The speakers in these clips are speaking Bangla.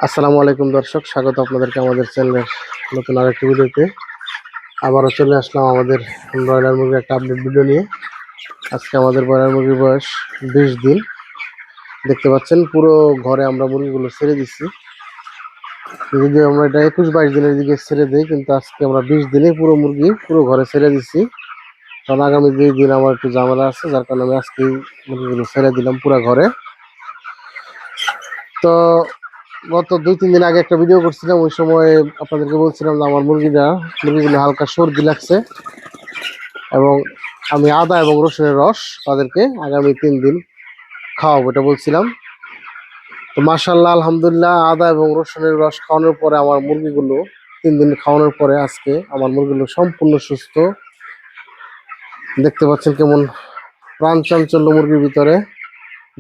আসসালামু আলাইকুম দর্শক, স্বাগত আপনাদেরকে আমাদের চ্যানেলের নতুন আরেকটি ভিডিওতে। আবারও চলে আসলাম আমাদের ব্রয়লার মুরগির একটা আপডেট ভিডিও নিয়ে। আজকে আমাদের ব্রয়লার মুরগির বয়স 20 দিন। দেখতে পাচ্ছেন পুরো ঘরে আমরা মুরগিগুলো ছেড়ে দিচ্ছি। যদিও আমরা এটা 21-22 দিনের দিকে ছেড়ে দিই, কিন্তু আজকে আমরা 20 দিনে পুরো মুরগি পুরো ঘরে ছেড়ে দিচ্ছি। কারণ আগামী 2 দিন আমার একটু ঝামেলা আছে, যার কারণে আমি আজকেই মুরগিগুলো ছেড়ে দিলাম পুরো ঘরে। তো গত 2-3 দিন আগে একটা ভিডিও করছিলাম, ওই সময় আপনাদেরকে বলছিলাম যে আমার মুরগিগুলো হালকা সর্দি লাগছে এবং আমি আদা এবং রসুনের রস তাদেরকে আগামী 3 দিন খাওয়াবো, এটা বলছিলাম। তো মাশাআল্লাহ, আলহামদুলিল্লাহ, আদা এবং রসুনের রস খাওয়ানোর পরে আমার মুরগিগুলো 3 দিন খাওয়ানোর পরে আজকে আমার মুরগিগুলো সম্পূর্ণ সুস্থ। দেখতে পাচ্ছেন কেমন প্রাণ চাঞ্চল্য মুরগির ভিতরে,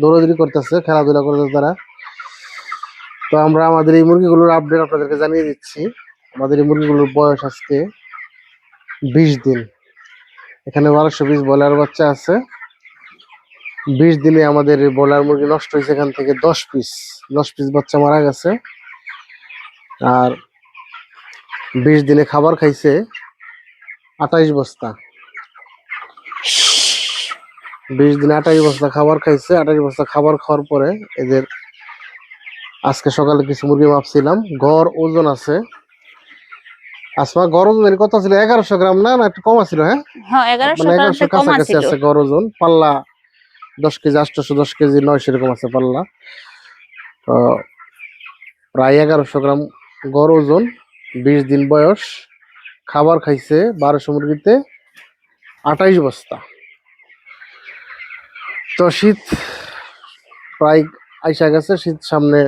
দৌড়াদৌড়ি করতেছে, খেলাধুলা করতেছে তারা। তো আমরা আমাদের এই মুরগিগুলোর আপডেট আপনাদেরকে জানিয়ে দিচ্ছি। আমাদের এই মুরগিগুলোর বয়স আজকে 20 দিন। এখানে 1200 পিস ব্রয়লার বাচ্চা আছে। 20 দিনে আমাদের এই ব্রয়লার মুরগি নষ্ট হয়েছে এখান থেকে 10 পিস বাচ্চা মারা গেছে। আর 20 দিনে খাবার খাইছে 28 বস্তা। 20 দিনে 28 বস্তা খাবার খাইছে। 28 বস্তা খাবার খাওয়ার পরে এদের আজকে সকালে কিছু মুরগি মাপছিলাম, গড় ওজন আছে। আসমা, গড় ওজন কত ছিল? 1100 গ্রাম না, একটু কম ছিল? হ্যাঁ, 1100 কাছাকাছি আছে গড় ওজন। পাল্লা 10 কেজি, 800, 10 কেজি, 900 এরকম আছে পাল্লা। তো প্রায় 1100 গ্রাম গড় ওজন, 20 দিন বয়স। খাবার খাইছে 1200 মুরগিতে 28 বস্তা। তো শীত প্রায় আইসা গেছে, শীত সামনে,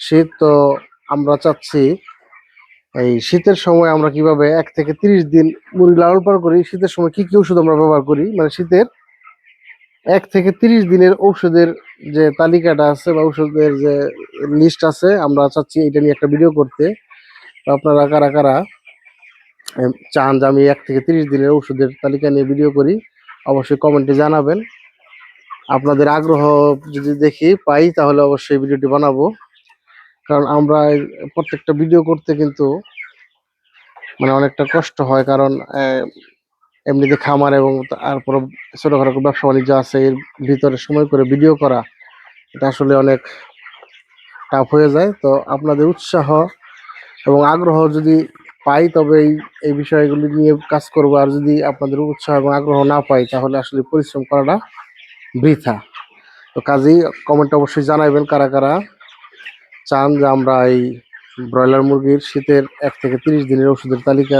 শীত। তো আমরা চাচ্ছি এই শীতের সময় আমরা কিভাবে 1 থেকে 30 দিন মুরগি লালন পালন করি, শীতের সময় কি কি ওষুধ আমরা ব্যবহার করি, মানে শীতের 1 থেকে 30 দিনের ঔষধের যে তালিকাটা আছে বা ঔষধের যে লিস্ট আছে, আমরা চাচ্ছি এটা নিয়ে একটা ভিডিও করতে। তো আপনারা কারা কারা চান যে আমি 1 থেকে 30 দিনের ঔষধের তালিকা নিয়ে ভিডিও করি, অবশ্যই কমেন্টে জানাবেন। আপনাদের আগ্রহ যদি দেখি পাই তাহলে অবশ্যই ভিডিওটি বানাবো। কারণ আমরা প্রত্যেকটা ভিডিও করতে কিন্তু মানে অনেকটা কষ্ট হয়, কারণ এমনিতে খামার এবং তারপর ছোটখাটো ব্যবসা বাণিজ্য আছে, এর ভিতরে সময় করে ভিডিও করা এটা আসলে অনেক টাফ হয়ে যায়। তো আপনাদের উৎসাহ এবং আগ্রহ যদি পাই তবে এই বিষয়গুলি নিয়ে কাজ করবো। আর যদি আপনাদের উৎসাহ এবং আগ্রহ না পাই তাহলে আসলে পরিশ্রম করাটা বৃথা। তো কাজেই কমেন্টে অবশ্যই জানাবেন কারা কারা চান যে আমরা এই ব্রয়লার মুরগির শীতের 1 থেকে 30 দিনের ওষুধের তালিকা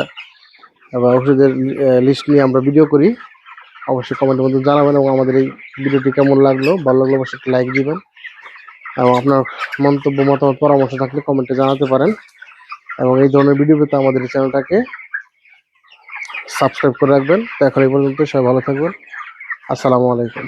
বা ওষুধের লিস্ট নিয়ে আমরা ভিডিও করি। অবশ্যই কমেন্টের মধ্যে জানাবেন এবং আমাদের এই ভিডিওটি কেমন লাগলো, ভালো লাগলো অবশ্যই একটা লাইক দিবেন এবং আপনার মন্তব্য, মতামত, পরামর্শ থাকলে কমেন্টে জানাতে পারেন। এবং এই ধরনের ভিডিও পেতে আমাদের চ্যানেলটাকে সাবস্ক্রাইব করে রাখবেন। তো এখন এই পর্যন্ত, সবাই ভালো থাকবেন। আসসালামু আলাইকুম।